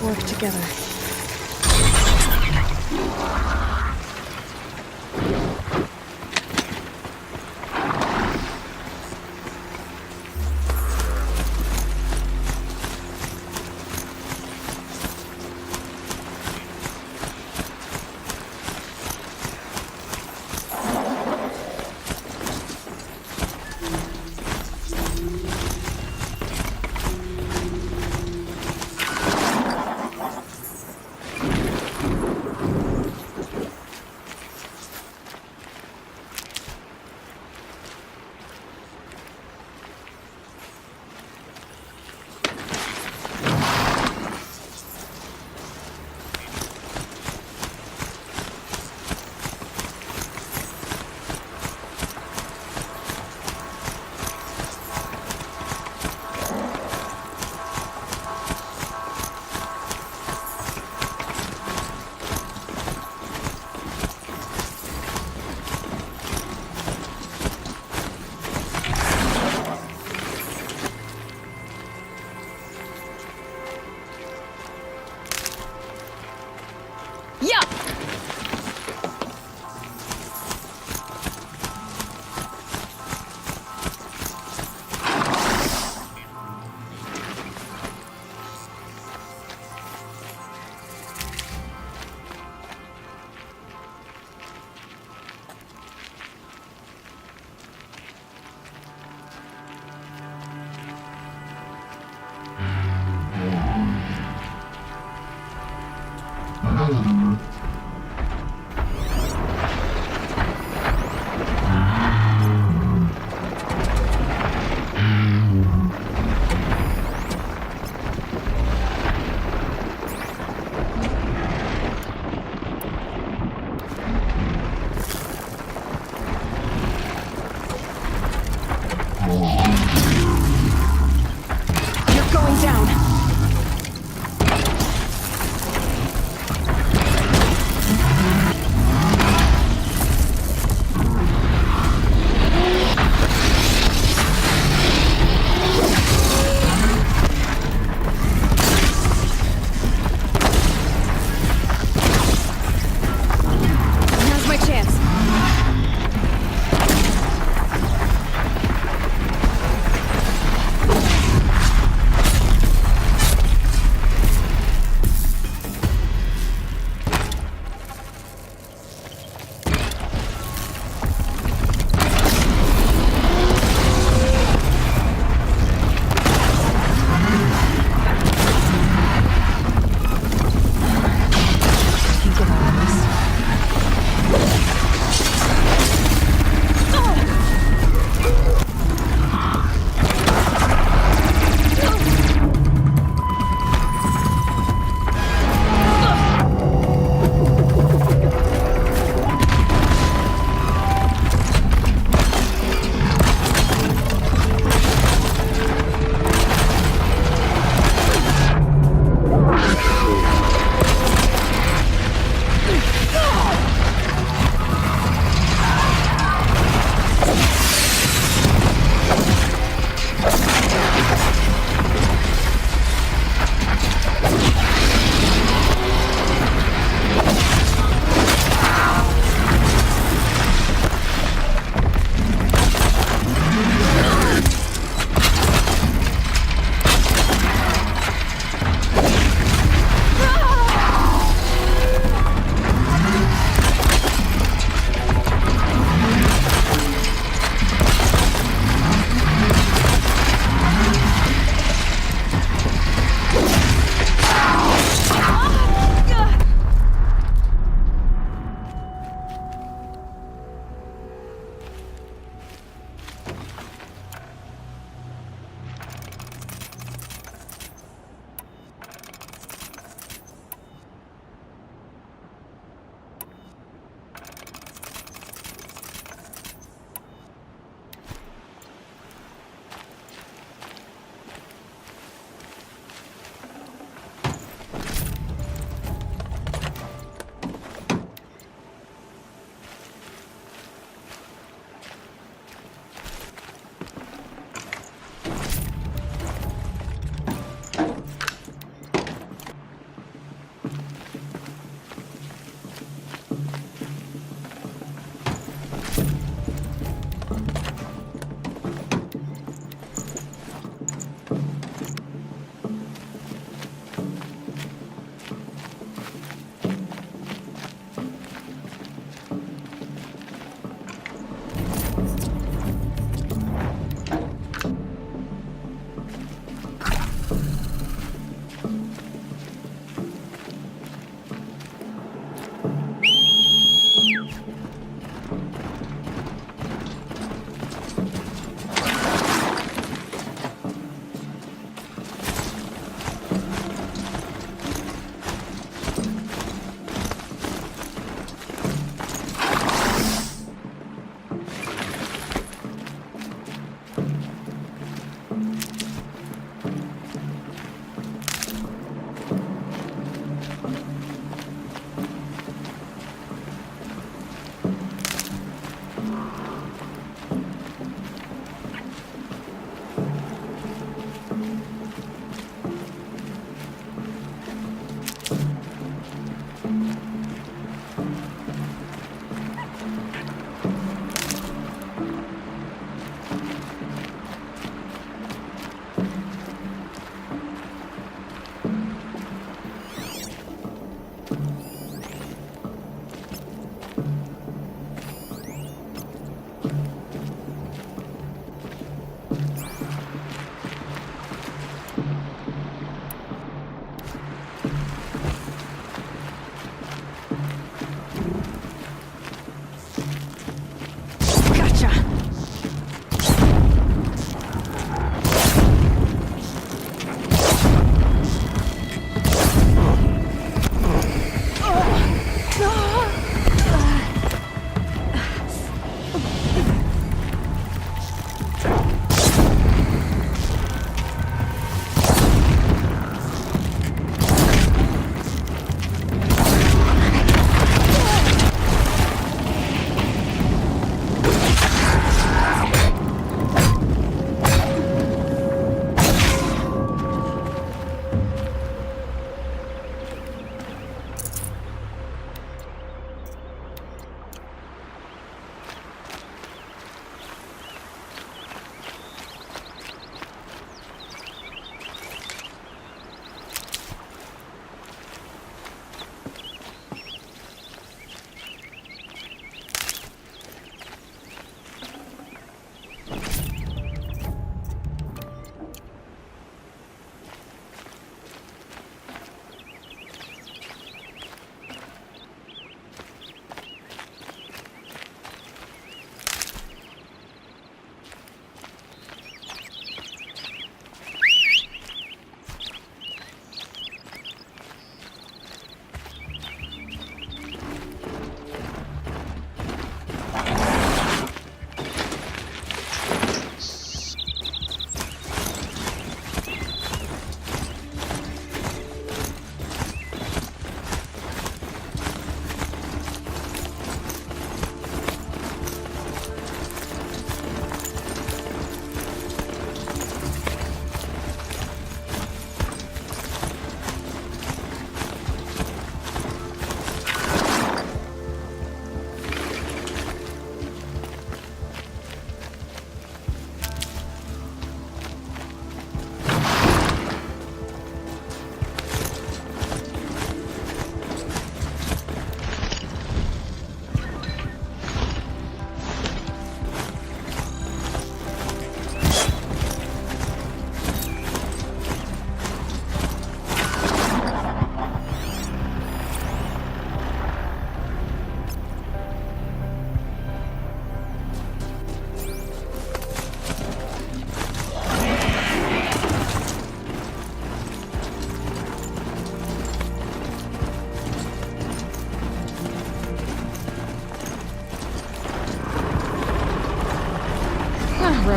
work together.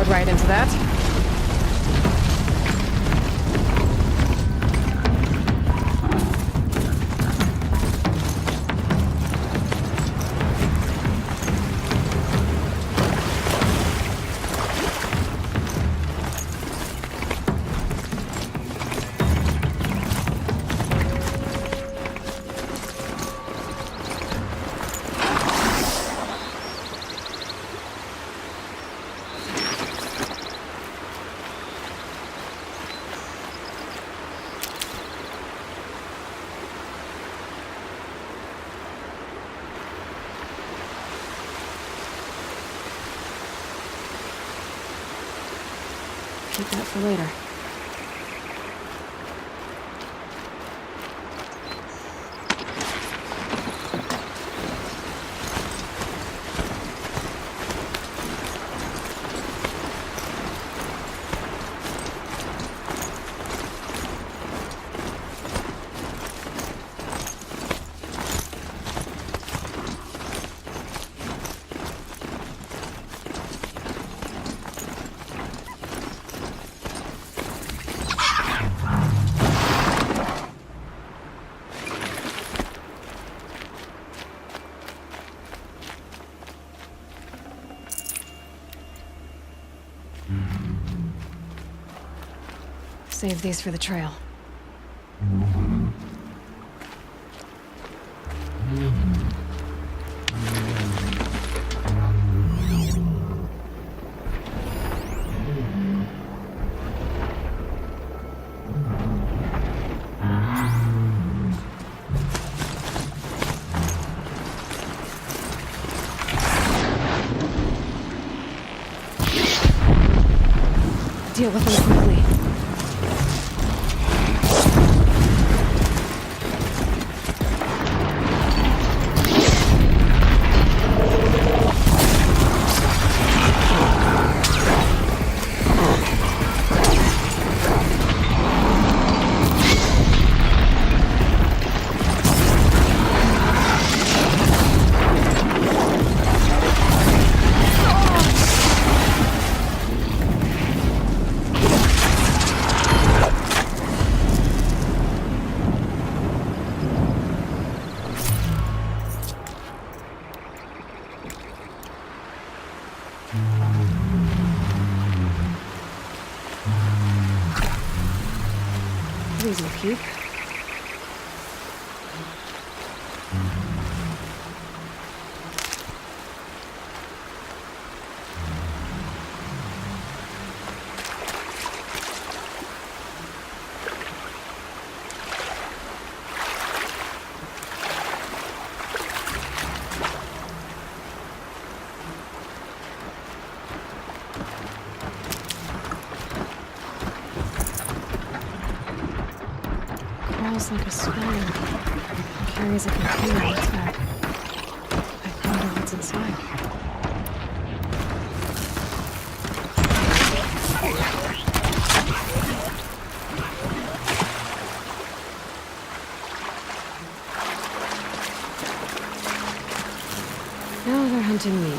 Rode right into that. Keep that for later. Save these for the trail. Deal with them quickly. These will keep. Crawls like a spider. Carries a container on its back. I wonder what's inside. Now they're hunting me.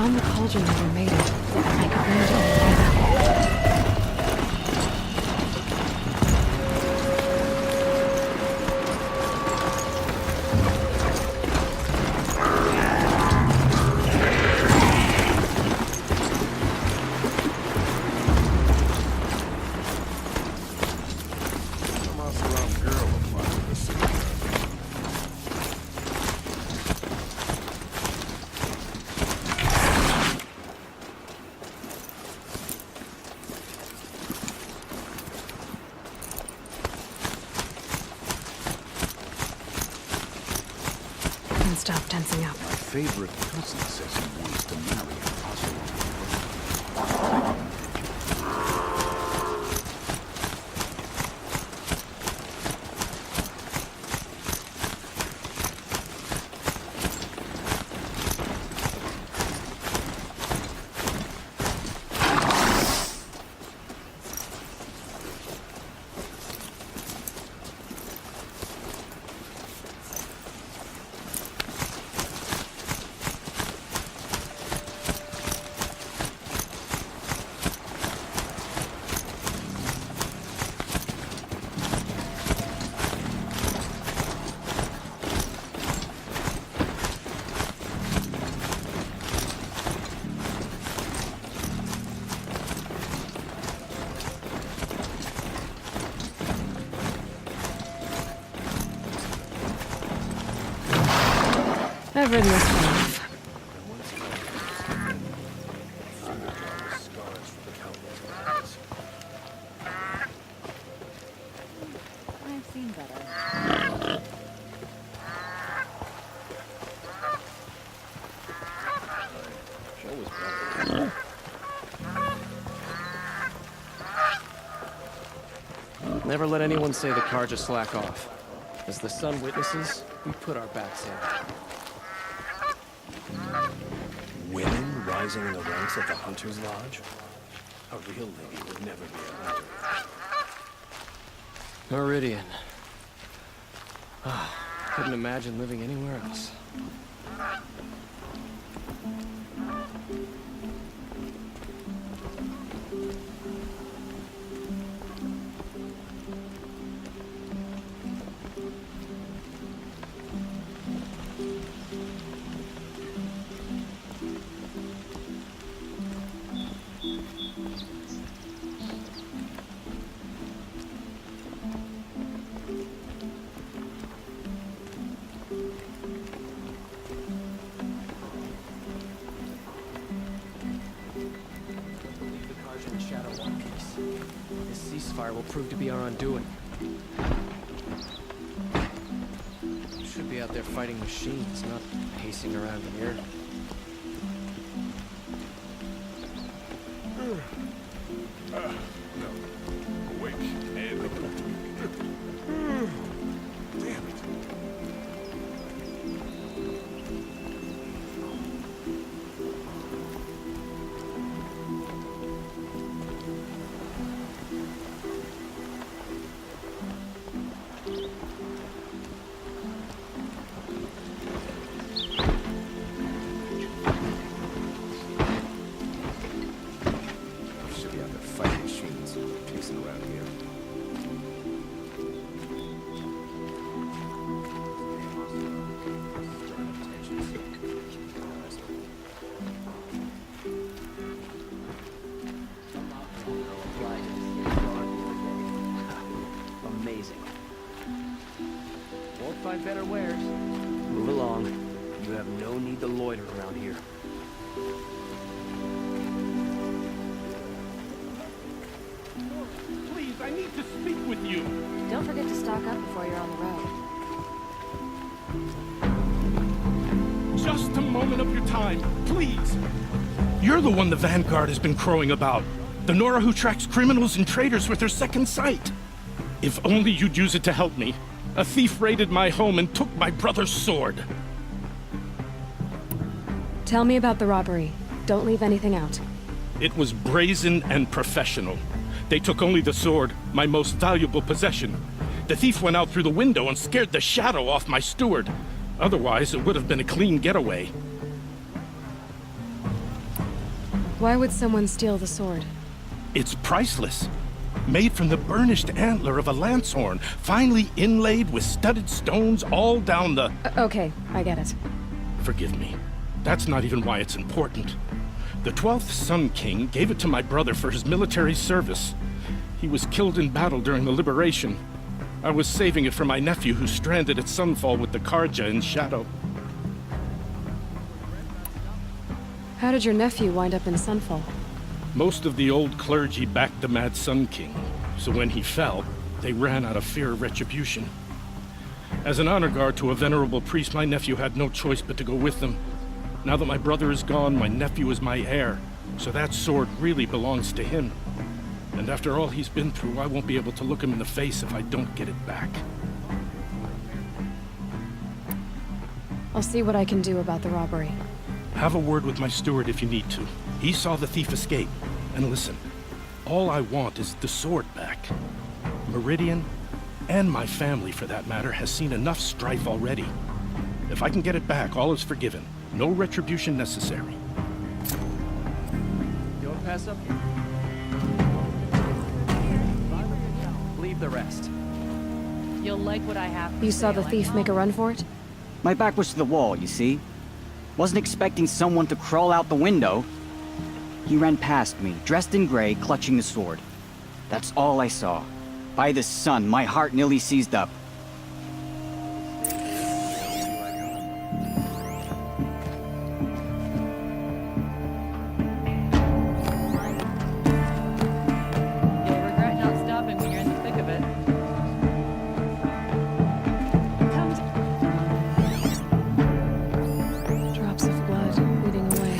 found the cauldron never made it. I could bring it all together. And stop tensing up. My favorite cousin says he wants to marry Impossible. I've ridden this one off. I've seen better. Never let anyone say the car just slack off. As the sun witnesses, we put our backs in. Women rising in the ranks of the Hunter's Lodge? A real lady would never be a hunter. Meridian. Couldn't imagine living anywhere else. This ceasefire will prove to be our undoing. Should be out there fighting machines, not pacing around here. Awake and damn it. Should be out there fighting machines, pacing around here. Amazing. Won't find better wares. Move along. You have no need to loiter around here. Please, I need to speak with you. Don't forget to stock up before you're on the road. Just a moment of your time, please. You're the one the Vanguard has been crowing about. The Nora who tracks criminals and traitors with her second sight. If only you'd use it to help me. A thief raided my home and took my brother's sword. Tell me about the robbery. Don't leave anything out. It was brazen and professional. They took only the sword, my most valuable possession. The thief went out through the window and scared the shadow off my steward. Otherwise, it would have been a clean getaway. Why would someone steal the sword? It's priceless. Made from the burnished antler of a lancehorn, finely inlaid with studded stones all down the... Okay, I get it. Forgive me. That's not even why it's important. The 12th Sun King gave it to my brother for his military service. He was killed in battle during the Liberation. I was saving it for my nephew who's stranded at Sunfall with the Karja in Shadow. How did your nephew wind up in Sunfall? Most of the old clergy backed the Mad Sun King, so when he fell, they ran out of fear of retribution. As an honor guard to a venerable priest, my nephew had no choice but to go with them. Now that my brother is gone, my nephew is my heir, so that sword really belongs to him. And after all he's been through, I won't be able to look him in the face if I don't get it back. I'll see what I can do about the robbery. Have a word with my steward if you need to. He saw the thief escape. And listen, all I want is the sword back. Meridian, and my family for that matter, has seen enough strife already. If I can get it back, all is forgiven. No retribution necessary. You want to pass up? Leave the rest. You'll like what I have to You say, saw the like thief make a run for it? My back was to the wall, you see? Wasn't expecting someone to crawl out the window. He ran past me, dressed in gray, clutching the sword. That's all I saw. By the sun, my heart nearly seized up. You'll regret not stopping when you're in the thick of it. Drops of blood bleeding away.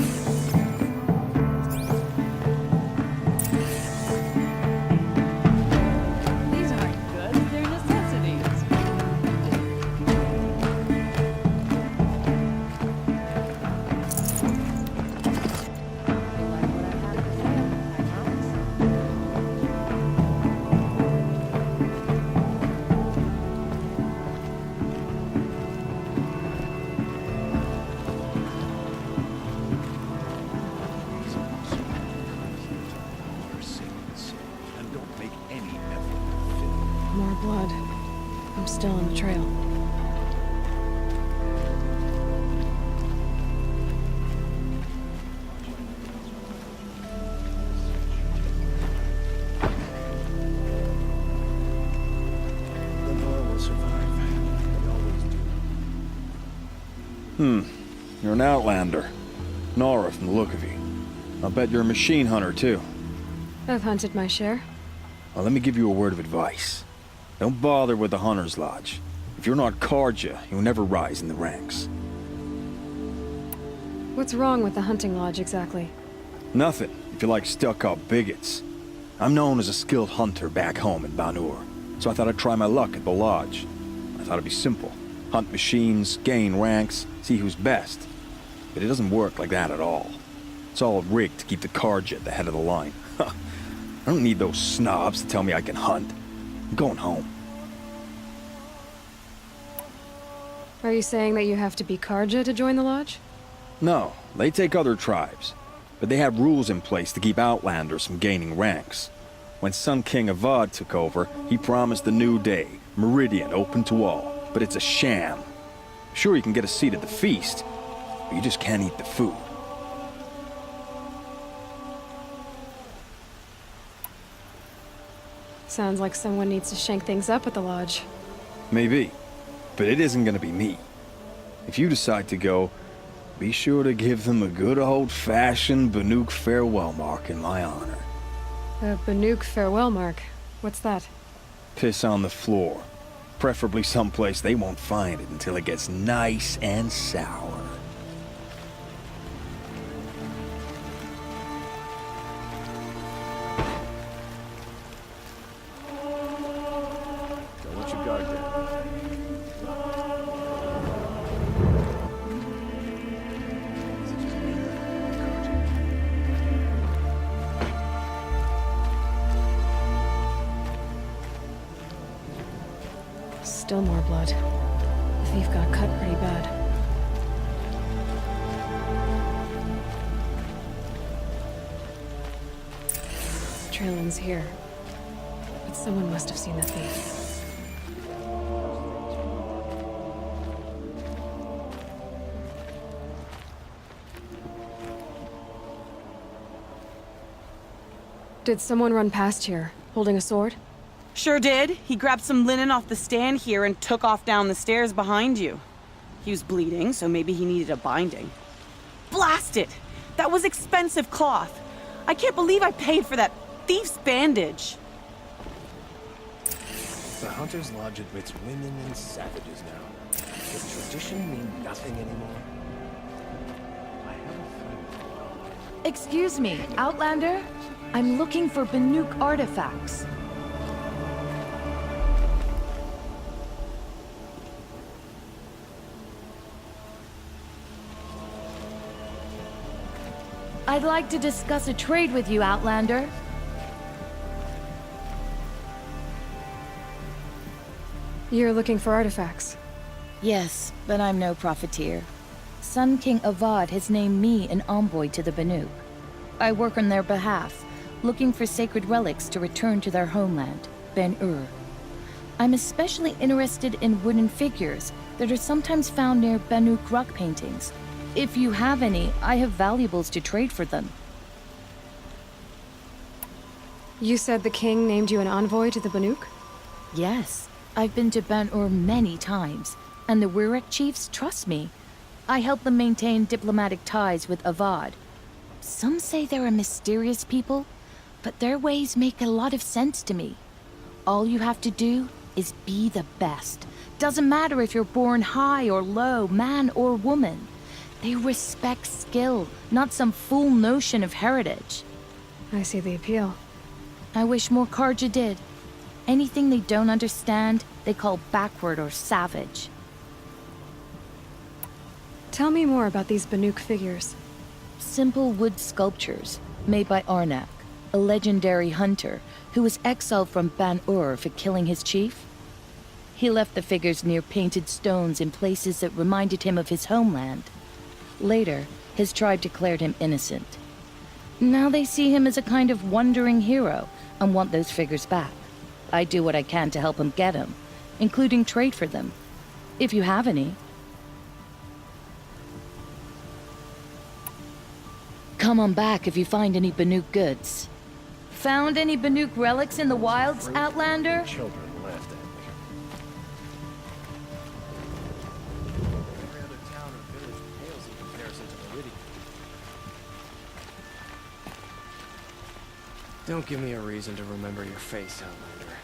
These aren't good. They're necessities. You like what I have to say, I promise. Your sins, and don't make any effort to fill. More blood. I'm still on the trail. The Nora will survive. They always do. You're an outlander. Nora from the look of you. I'll bet you're a machine hunter, too. I've hunted my share. Well, let me give you a word of advice. Don't bother with the Hunter's Lodge. If you're not Karja, you'll never rise in the ranks. What's wrong with the hunting lodge exactly? Nothing, if you like stuck-up bigots. I'm known as a skilled hunter back home in Banur, so I thought I'd try my luck at the lodge. I thought it'd be simple. Hunt machines, gain ranks, see who's best. But it doesn't work like that at all. It's all rigged to keep the Karja at the head of the line. I don't need those snobs to tell me I can hunt. I'm going home. Are you saying that you have to be Karja to join the lodge? No, they take other tribes. But they have rules in place to keep outlanders from gaining ranks. When Sun King Avad took over, he promised a new day, Meridian open to all. But it's a sham. Sure, you can get a seat at the feast, but you just can't eat the food. Sounds like someone needs to shank things up at the lodge. Maybe, but it isn't gonna be me. If you decide to go, be sure to give them a good old-fashioned Banuk farewell mark in my honor. A Banuk farewell mark. What's that? Piss on the floor. Preferably someplace they won't find it until it gets nice and sour. Don't let your guard down. Still more blood. The thief got cut pretty bad. trail ends here. But someone must have seen the thief. Did someone run past here, holding a sword? Sure did. He grabbed some linen off the stand here and took off down the stairs behind you. He was bleeding, so maybe he needed a binding. Blast it! That was expensive cloth. I can't believe I paid for that thief's bandage. The Hunter's Lodge admits women and savages now. Does tradition mean nothing anymore? I have a friend. Excuse me, Outlander? I'm looking for Banuk artifacts. I'd like to discuss a trade with you, Outlander. You're looking for artifacts. Yes, but I'm no profiteer. Sun King Avad has named me an envoy to the Banuk. I work on their behalf, looking for sacred relics to return to their homeland, Ben-Ur. I'm especially interested in wooden figures that are sometimes found near Banuk rock paintings. If you have any, I have valuables to trade for them. You said the king named you an envoy to the Banuk? Yes, I've been to Ben-Ur many times, and the Wirek chiefs trust me. I help them maintain diplomatic ties with Avad. Some say they're a mysterious people, but their ways make a lot of sense to me. All you have to do is be the best. Doesn't matter if you're born high or low, man or woman. They respect skill, not some fool notion of heritage. I see the appeal. I wish more Karja did. Anything they don't understand, they call backward or savage. Tell me more about these Banuk figures. Simple wood sculptures made by Arnak, a legendary hunter who was exiled from Ban-Ur for killing his chief. He left the figures near painted stones in places that reminded him of his homeland. Later, his tribe declared him innocent. Now they see him as a kind of wandering hero and want those figures back. I do what I can to help him get them, including trade for them, if you have any. Come on back if you find any Banuk goods. Found any Banuk relics in the wilds, Outlander? Children laughed at me. Every other town or village pales in comparison to Meridian. Don't give me a reason to remember your face, Outlander.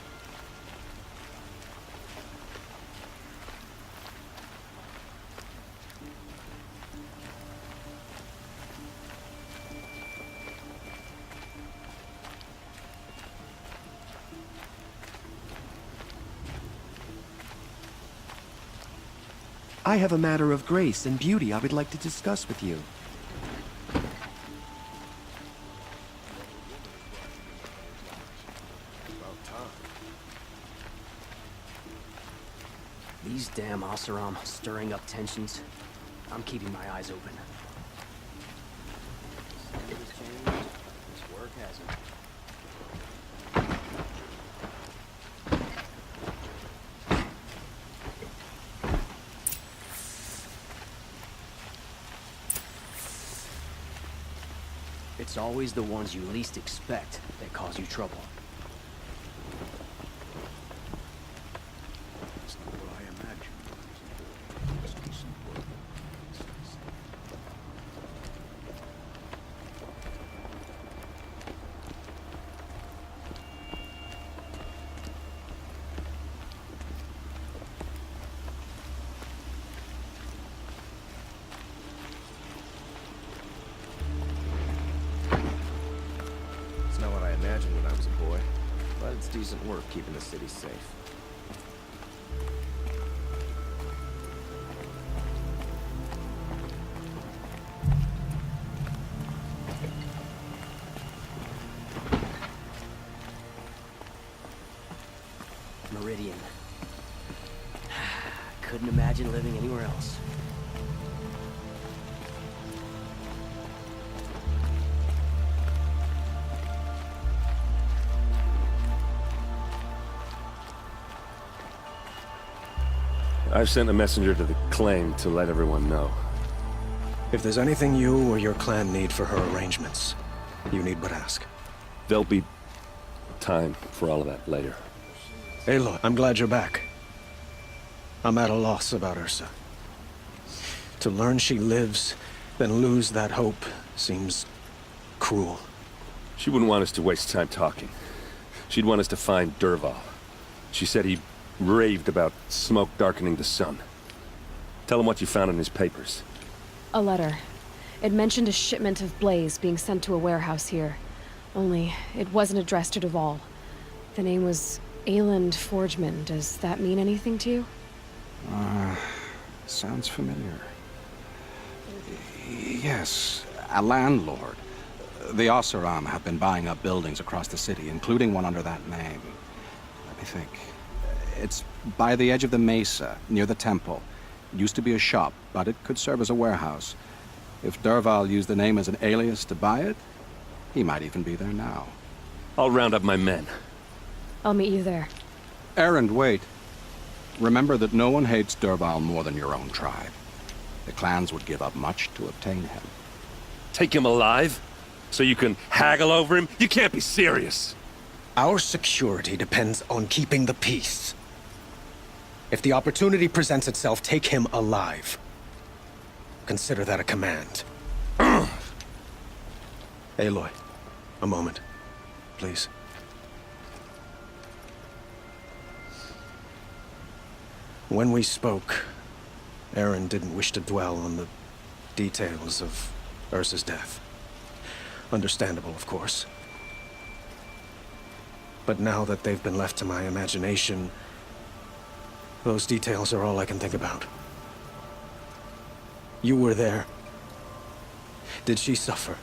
I have a matter of grace and beauty I would like to discuss with you. These damn Oseram stirring up tensions. I'm keeping my eyes open. This work hasn't. It's always the ones you least expect that cause you trouble. It's not what I imagined. It's decent work. It's not what I imagined when I was a boy, but it's decent work keeping the city safe. Meridian. Couldn't imagine living anywhere else. I've sent a messenger to the claim to let everyone know. If there's anything you or your clan need for her arrangements, you need but ask. There'll be time for all of that later. Aloy, I'm glad you're back. I'm at a loss about Ursa. To learn she lives, then lose that hope, seems cruel. She wouldn't want us to waste time talking. She'd want us to find Dervahl. She said he raved about smoke darkening the sun. Tell him what you found in his papers. A letter. It mentioned a shipment of blaze being sent to a warehouse here. Only, it wasn't addressed to Dervahl. The name was Ayland Forgeman. Does that mean anything to you? Sounds familiar. Yes, a landlord. The Oseram have been buying up buildings across the city, including one under that name. Let me think. It's by the edge of the mesa, near the temple. It used to be a shop, but it could serve as a warehouse. If Dervahl used the name as an alias to buy it, he might even be there now. I'll round up my men. I'll meet you there. Erend, wait. Remember that no one hates Dervahl more than your own tribe. The clans would give up much to obtain him. Take him alive? So you can haggle over him? You can't be serious! Our security depends on keeping the peace. If the opportunity presents itself, take him alive. Consider that a command. Aloy, a moment, please. When we spoke, Erend didn't wish to dwell on the details of Ursa's death. Understandable, of course. But now that they've been left to my imagination, those details are all I can think about. You were there. Did she suffer?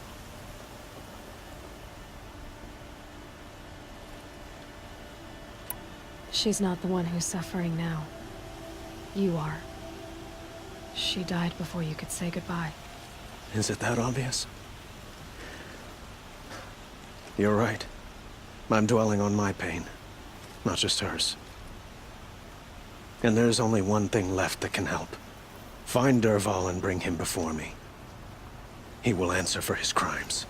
She's not the one who's suffering now. You are. She died before you could say goodbye. Is it that obvious? You're right. I'm dwelling on my pain, not just hers. And there's only one thing left that can help. Find Dervahl and bring him before me. He will answer for his crimes.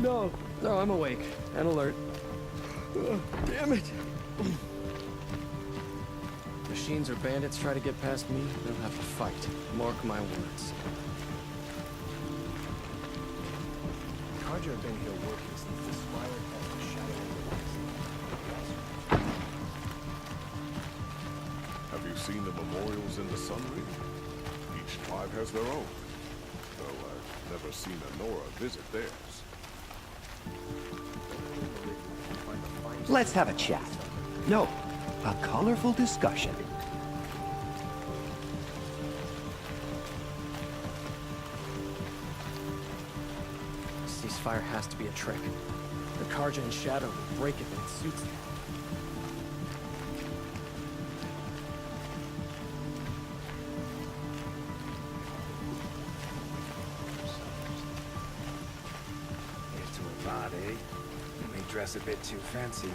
No, I'm awake and alert. Damn it! Machines or bandits try to get past me, they'll have to fight. Mark my words. Carja have been here working since the spire cast a shadow over the Have you seen the memorials in the Sunry? Each tribe has their own. Though I've never seen a Nora visit theirs. Let's have a chat. No, a colorful discussion. Ceasefire has to be a trick. The Carja and Shadow will break it when it suits them. dress a bit too fancy,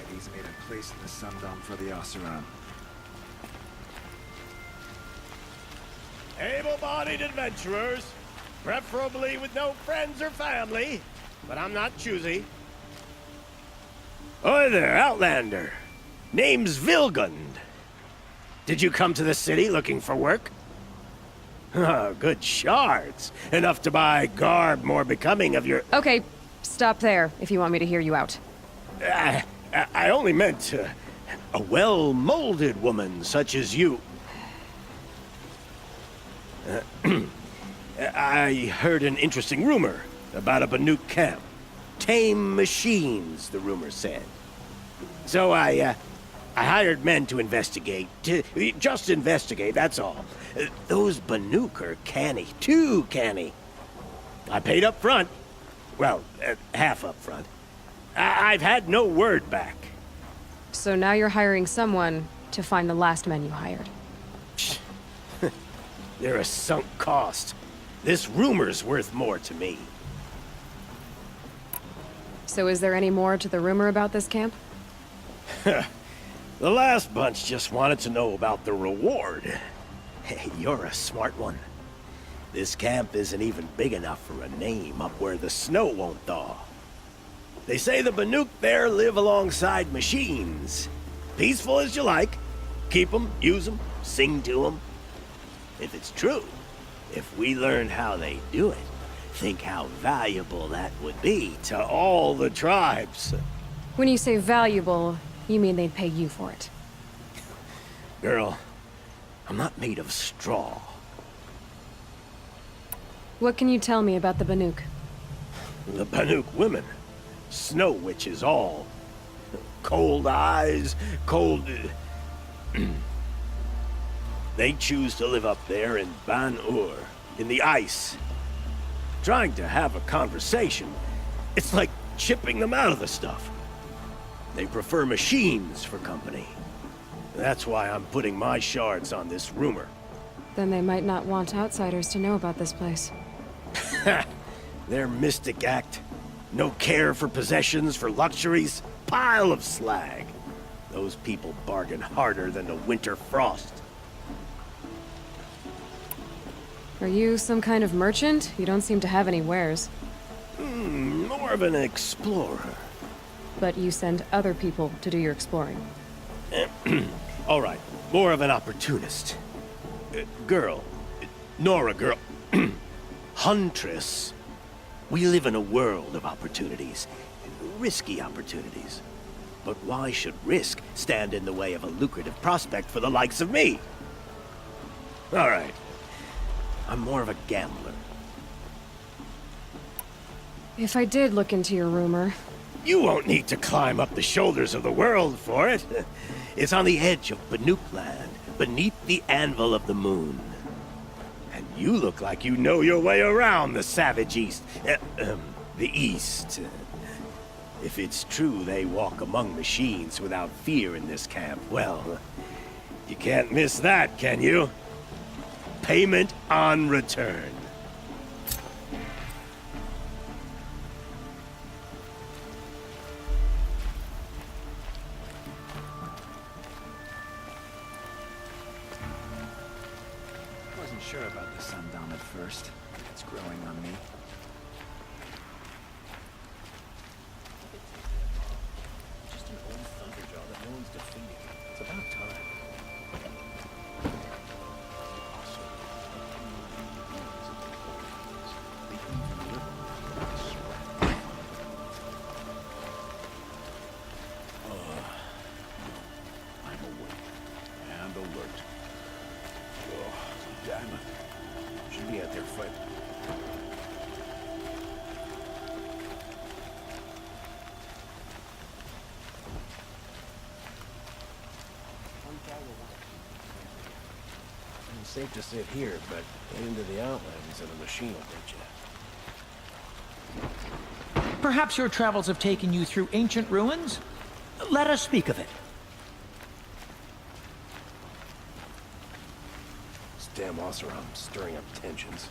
Eddie's made a place in the Sundom for the Oseram. Able-bodied adventurers, preferably with no friends or family, but I'm not choosy. Oi there, Outlander. Name's Vilgund. Did you come to the city looking for work? Oh, good shards. Enough to buy garb more becoming of your... Okay, stop there if you want me to hear you out. I only meant a well-molded woman such as you. I heard an interesting rumor about a Banuk camp. Tame machines, the rumor said. So I hired men to investigate. Just investigate, that's all. Those Banuk are canny, too canny. I paid up front. Well, half up front. I've had no word back. So now you're hiring someone to find the last men you hired. They're a sunk cost. This rumor's worth more to me. So is there any more to the rumor about this camp? The last bunch just wanted to know about the reward. Hey, you're a smart one. This camp isn't even big enough for a name up where the snow won't thaw. They say the Banuk there live alongside machines. Peaceful as you like. Keep them, use them, sing to them. If it's true, if we learn how they do it, think how valuable that would be to all the tribes. When you say valuable, you mean they'd pay you for it. Girl, I'm not made of straw. What can you tell me about the Banuk? The Banuk women. Snow witches all. Cold eyes, cold... They choose to live up there in Ban-Ur, in the ice. Trying to have a conversation, it's like chipping them out of the stuff. They prefer machines for company. That's why I'm putting my shards on this rumor. Then they might not want outsiders to know about this place. Their mystic act. No care for possessions, for luxuries. Pile of slag. Those people bargain harder than the winter frost. Are you some kind of merchant? You don't seem to have any wares. More of an explorer. But you send other people to do your exploring. All right, more of an opportunist. Girl. Nora girl. Huntress. We live in a world of opportunities. Risky opportunities. But why should risk stand in the way of a lucrative prospect for the likes of me? All right. I'm more of a gambler. If I did look into your rumor... You won't need to climb up the shoulders of the world for it. It's on the edge of Banuk land, beneath the anvil of the moon. And you look like you know your way around the savage east. The east. If it's true they walk among machines without fear in this camp, well, you can't miss that, can you? Payment on return. Wasn't sure about the Sundom at first. It's growing on me. Just an old thunderjaw that no one's defeated. It's about time. I'm awake and alert. Oh, damn it. Should be out there fighting. It's safe to sit here, but get into the outlands and the machine will get you. Perhaps your travels have taken you through ancient ruins? Let us speak of it. This damn Oseram stirring up tensions.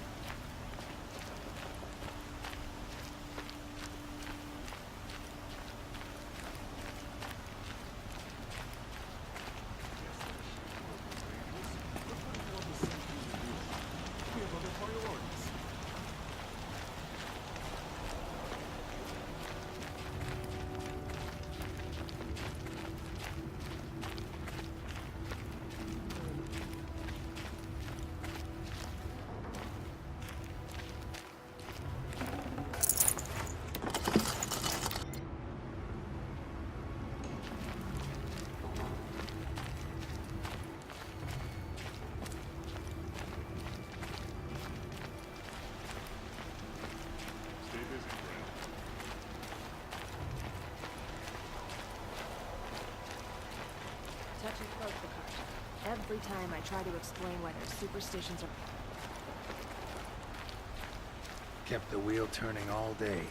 Every time I try to explain why their superstitions are... Kept the wheel turning all day.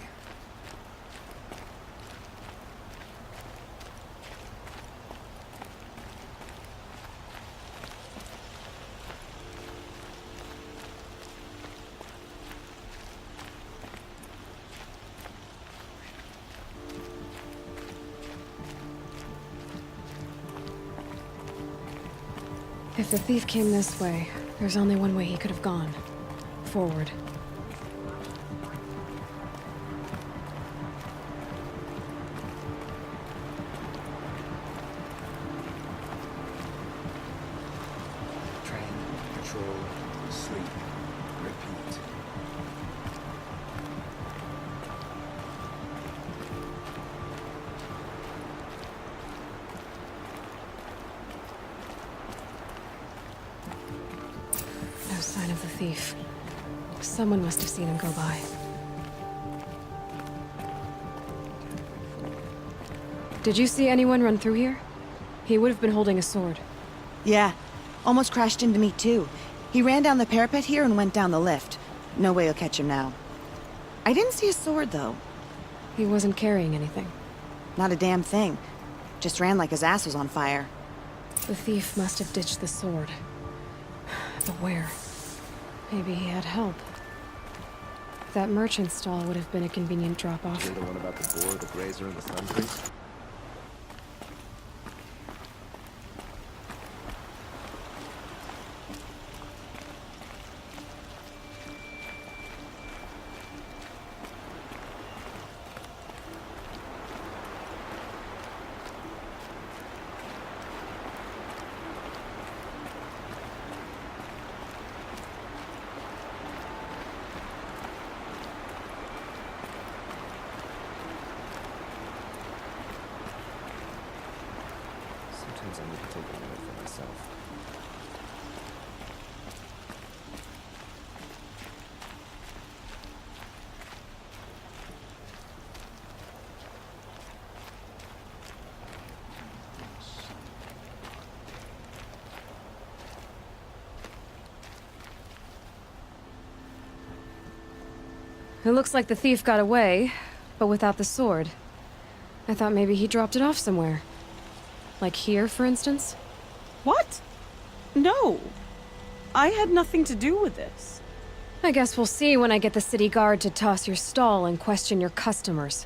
If the thief came this way, there's only one way he could have gone. Forward. Train, patrol, sleep, repeat. No sign of the thief. Someone must have seen him go by. Did you see anyone run through here? He would have been holding a sword. Yeah. Almost crashed into me, too. He ran down the parapet here and went down the lift. No way you'll catch him now. I didn't see a sword, though. He wasn't carrying anything. Not a damn thing. Just ran like his ass was on fire. The thief must have ditched the sword. But where? Maybe he had help. That merchant stall would have been a convenient drop-off. You're the one about the boar, the grazer, and the sun priest? Sometimes I need to take a minute for myself. It looks like the thief got away, but without the sword. I thought maybe he dropped it off somewhere. Like here, for instance? What? No. I had nothing to do with this. I guess we'll see when I get the city guard to toss your stall and question your customers.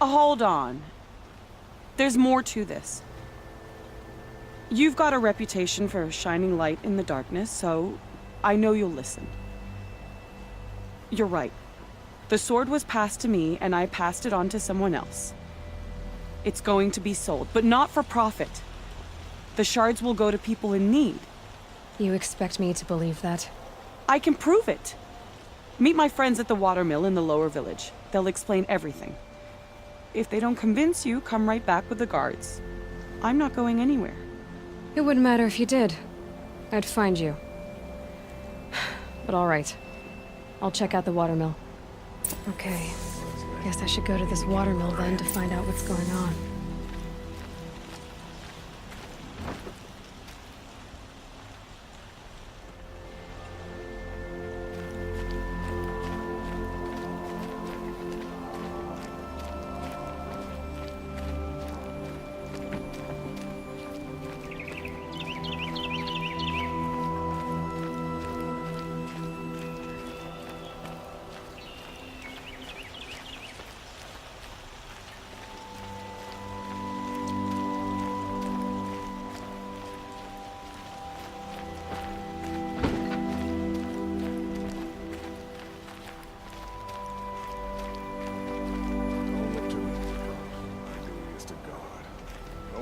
Hold on. There's more to this. You've got a reputation for shining light in the darkness, so I know you'll listen. You're right. The sword was passed to me, and I passed it on to someone else. It's going to be sold, but not for profit. The shards will go to people in need. You expect me to believe that? I can prove it. Meet my friends at the watermill in the lower village. They'll explain everything. If they don't convince you, come right back with the guards. I'm not going anywhere. It wouldn't matter if you did. I'd find you. But all right. I'll check out the watermill. Okay. Guess I should go to this watermill then to find out what's going on.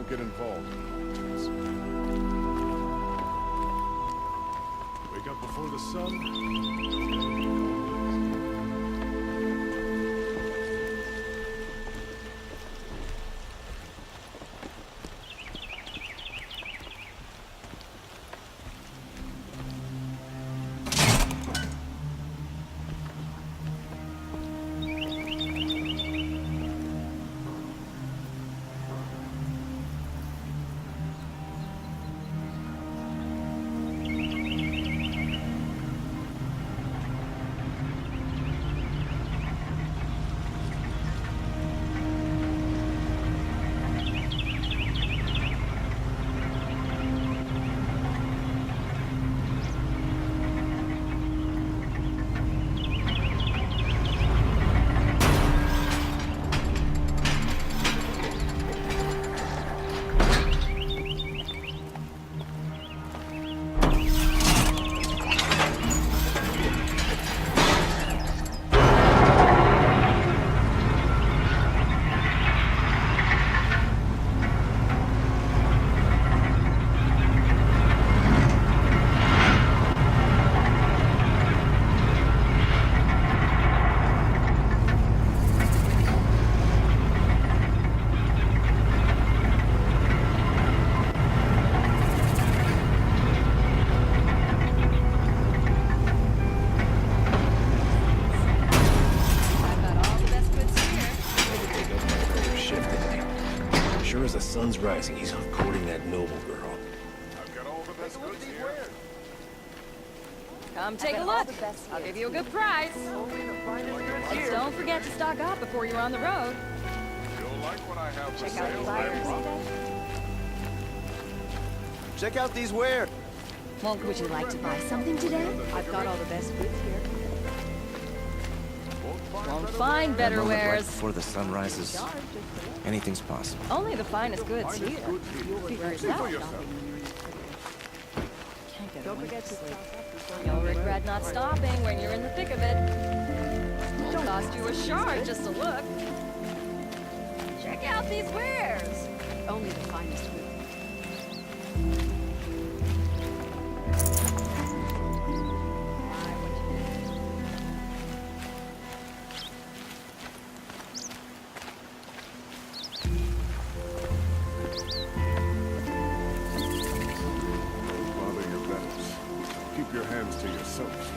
Get involved. Wake up before the sun. sun's rising, he's off courting that noble girl. I've got all the best goods here. Come take a look. I'll give you a good price. Just don't forget to stock up before you're on the road. You'll like what I have for Check out sale. the I promise. Check out these wares. Well, would you like to buy something today? I've got all the best goods here. Won't find better Moment right wares. before the sun rises, anything's possible. Only the finest goods here. Figure it out. Don't forget to sleep. You'll regret not stopping when you're in the thick of it. Won't cost you a shard just to look. Check out these wares. Only the finest goods. Bother your betters. Keep your hands to yourself.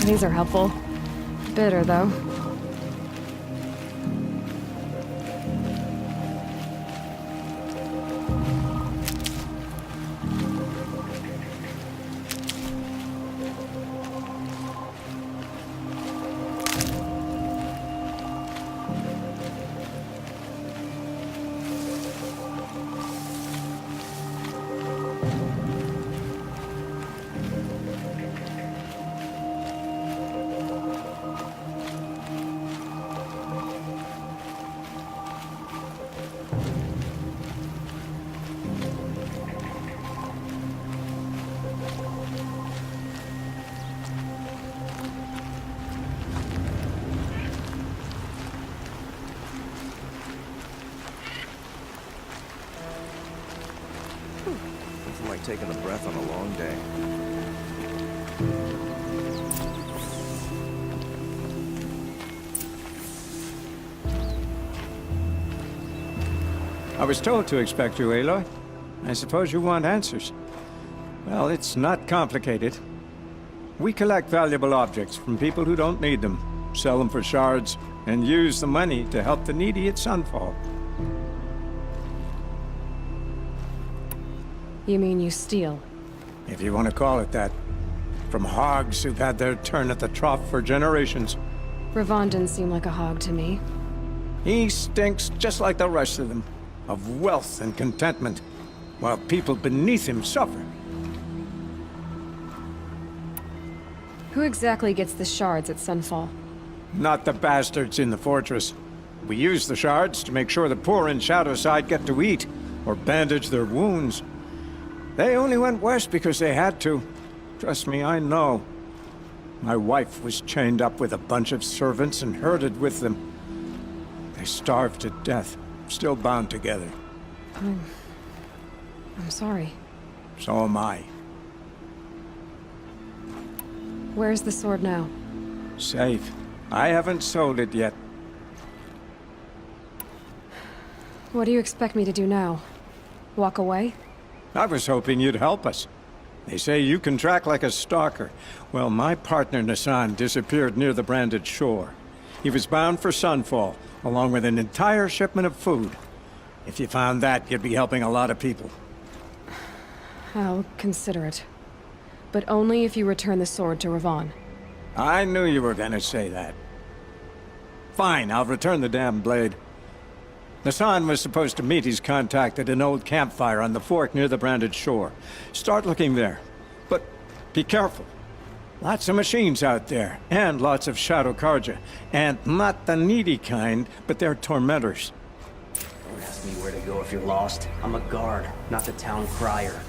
These are helpful. Bitter, though. Nothing like taking a breath on a long day. I was told to expect you, Aloy. I suppose you want answers. Well, it's not complicated. We collect valuable objects from people who don't need them, sell them for shards, and use the money to help the needy at Sunfall. You mean you steal? If you want to call it that. From hogs who've had their turn at the trough for generations. Ravon didn't seem like a hog to me. He stinks just like the rest of them, of wealth and contentment, while people beneath him suffer. Who exactly gets the shards at Sunfall? Not the bastards in the fortress. We use the shards to make sure the poor in Shadowside get to eat, or bandage their wounds. They only went west because they had to. Trust me, I know. My wife was chained up with a bunch of servants and herded with them. They starved to death, still bound together. I'm sorry. So am I. Where's the sword now? Safe. I haven't sold it yet. What do you expect me to do now? Walk away? I was hoping you'd help us. They say you can track like a stalker. Well, my partner Nassan disappeared near the branded shore. He was bound for Sunfall, along with an entire shipment of food. If you found that, you'd be helping a lot of people. I'll consider it. But only if you return the sword to Ravon. I knew you were gonna say that. Fine, I'll return the damn blade. Nassan was supposed to meet his contact at an old campfire on the fork near the branded shore. Start looking there. But be careful. Lots of machines out there, and lots of Shadow Karja. And not the needy kind, but they're tormentors. Don't ask me where to go if you're lost. I'm a guard, not the town crier.